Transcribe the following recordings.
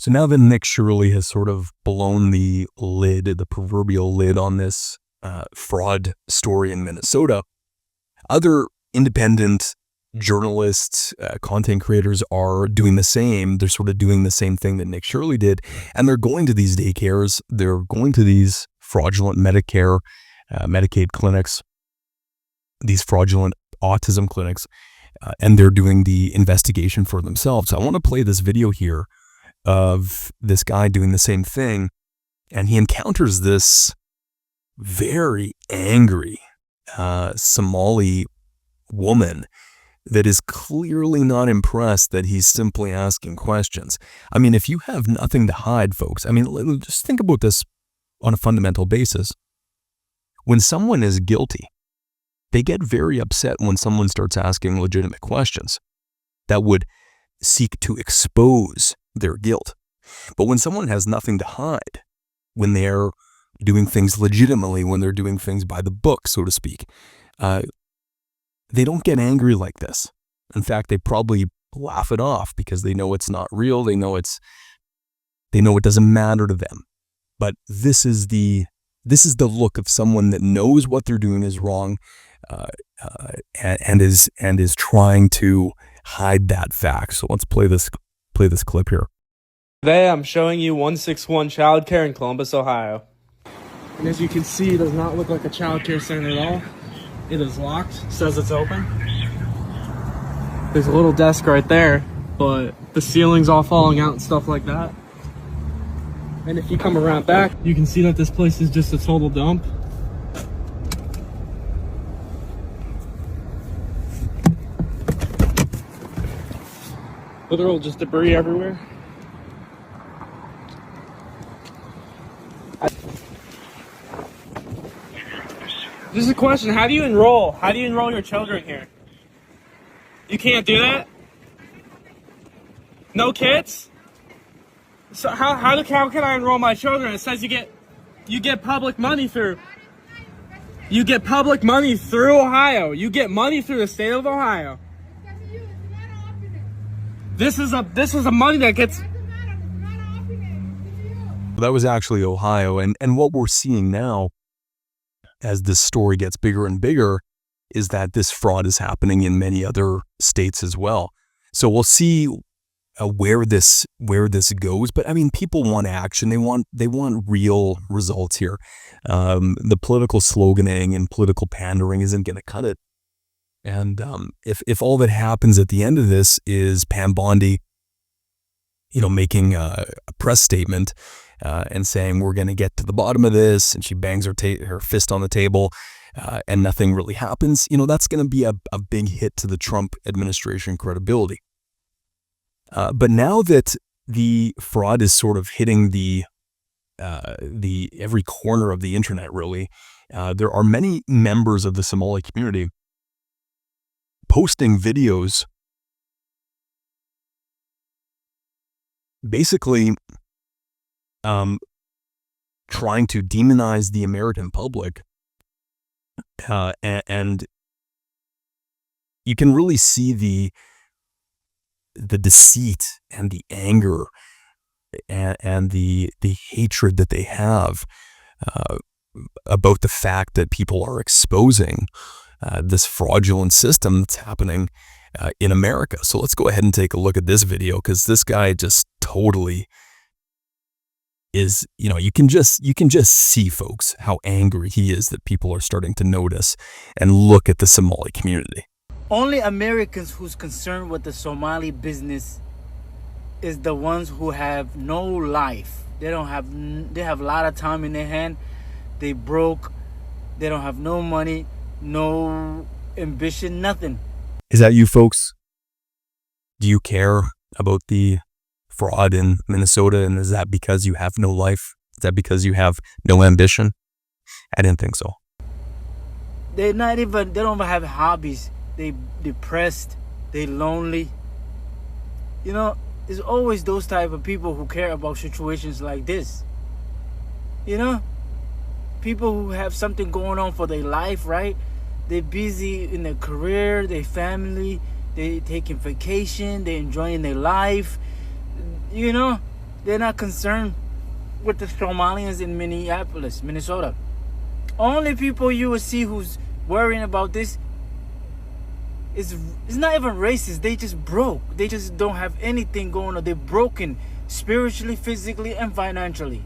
So now that Nick Shirley has sort of blown the lid, the proverbial lid on this fraud story in Minnesota, other independent journalists, content creators are doing the same. They're sort of doing the same thing that Nick Shirley did. And they're going to these daycares. They're going to these fraudulent Medicare, Medicaid clinics, these fraudulent autism clinics, and they're doing the investigation for themselves. So I want to play this video here of this guy doing the same thing. And he encounters this very angry Somali woman that is clearly not impressed that he's simply asking questions. I mean, if you have nothing to hide, folks, I mean, just think about this on a fundamental basis. When someone is guilty, they get very upset when someone starts asking legitimate questions that would seek to expose their guilt. But when someone has nothing to hide, when they're doing things legitimately, when they're doing things by the book, so to speak, they don't get angry like this. In fact, they probably laugh it off because they know it's not real. They know it doesn't matter to them. But this is the look of someone that knows what they're doing is wrong, and is trying to hide that fact. So let's play this clip here. Today I'm showing you 161 Childcare in Columbus, Ohio. And as you can see, it does not look like a childcare center at all. It is locked, says it's open. There's a little desk right there, but the ceiling's all falling out and stuff like that. And if you come around back, you can see that this place is just a total dump. Literal just debris everywhere. This is a question. How do you enroll? How do you enroll your children here? You can't do that? No kids? So how can I enroll my children? It says you get public money through Ohio. You get money through the state of Ohio. This is a money that gets. That was actually Ohio, and what we're seeing now, as this story gets bigger and bigger, is that this fraud is happening in many other states as well. So we'll see where this goes. But I mean, people want action. They want real results here. The political sloganing and political pandering isn't going to cut it. And if all that happens at the end of this is Pam Bondi, making a press statement and saying we're going to get to the bottom of this, and she bangs her fist on the table, and nothing really happens, that's going to be a big hit to the Trump administration credibility. But now that the fraud is sort of hitting the every corner of the internet, really, there are many members of the Somali community posting videos basically trying to demonize the American public, and you can really see the deceit and the anger and the hatred that they have about the fact that people are exposing this fraudulent system that's happening in America. So let's go ahead and take a look at this video, because this guy just totally is, you can just see, folks, how angry he is that people are starting to notice and look at the Somali community. Only Americans who's concerned with the Somali business is the ones who have no life. They have a lot of time in their hand. They broke. They don't have no money, no ambition, nothing. Is that you, folks? Do you care about the fraud in Minnesota? And is that because you have no life? Is that because you have no ambition? I didn't think so. They don't even have hobbies. They depressed. They lonely. It's always those type of people who care about situations like this. People who have something going on for their life, right? They're busy in their career, their family, they taking vacation, they're enjoying their life. They're not concerned with the Somalians in Minneapolis, Minnesota. Only people you will see who's worrying about this is not even racist. They just broke. They just don't have anything going on. They're broken spiritually, physically, and financially.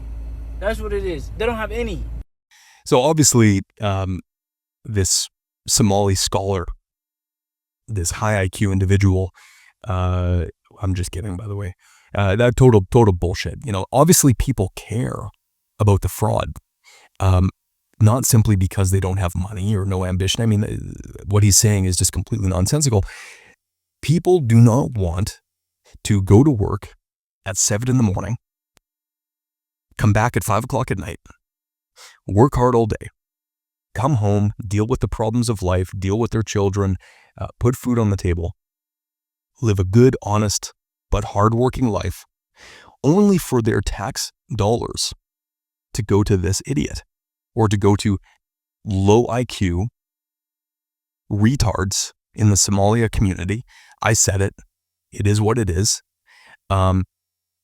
That's what it is. They don't have any. So obviously, this Somali scholar, this high IQ individual, I'm just kidding, by the way, that total bullshit. You know, obviously people care about the fraud, not simply because they don't have money or no ambition. I mean, what he's saying is just completely nonsensical. People do not want to go to work at 7 in the morning, come back at 5 o'clock at night, work hard all day, come home, deal with the problems of life, deal with their children, put food on the table, live a good, honest, but hardworking life, only for their tax dollars to go to this idiot or to go to low IQ retards in the Somalia community. I said it. It is what it is.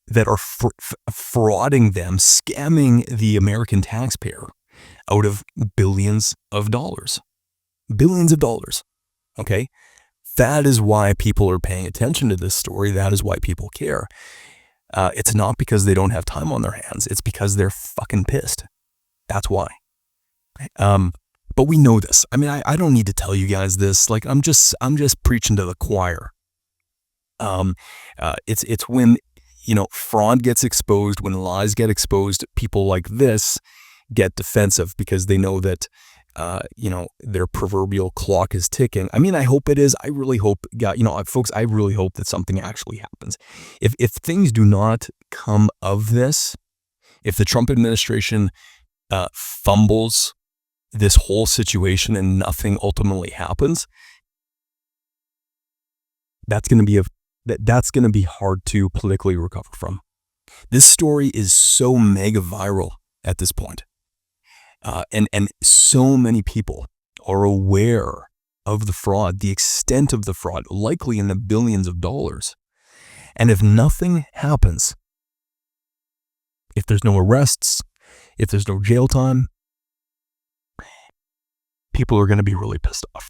That are frauding them, scamming the American taxpayer out of billions of dollars. Billions of dollars. Okay? That is why people are paying attention to this story. That is why people care. It's not because they don't have time on their hands. It's because they're fucking pissed. That's why. But we know this. I mean, I don't need to tell you guys this. Like, I'm just preaching to the choir. It's when, you know, fraud gets exposed, when lies get exposed, people like this get defensive because they know that, you know, their proverbial clock is ticking. I mean, I hope it is. I really hope, you know, folks, I really hope that something actually happens. If things do not come of this, if the Trump administration fumbles this whole situation and nothing ultimately happens, that's going to be hard to politically recover from. This story is so mega viral at this point. And so many people are aware of the fraud, the extent of the fraud, likely in the billions of dollars. And if nothing happens, if there's no arrests, if there's no jail time, people are going to be really pissed off.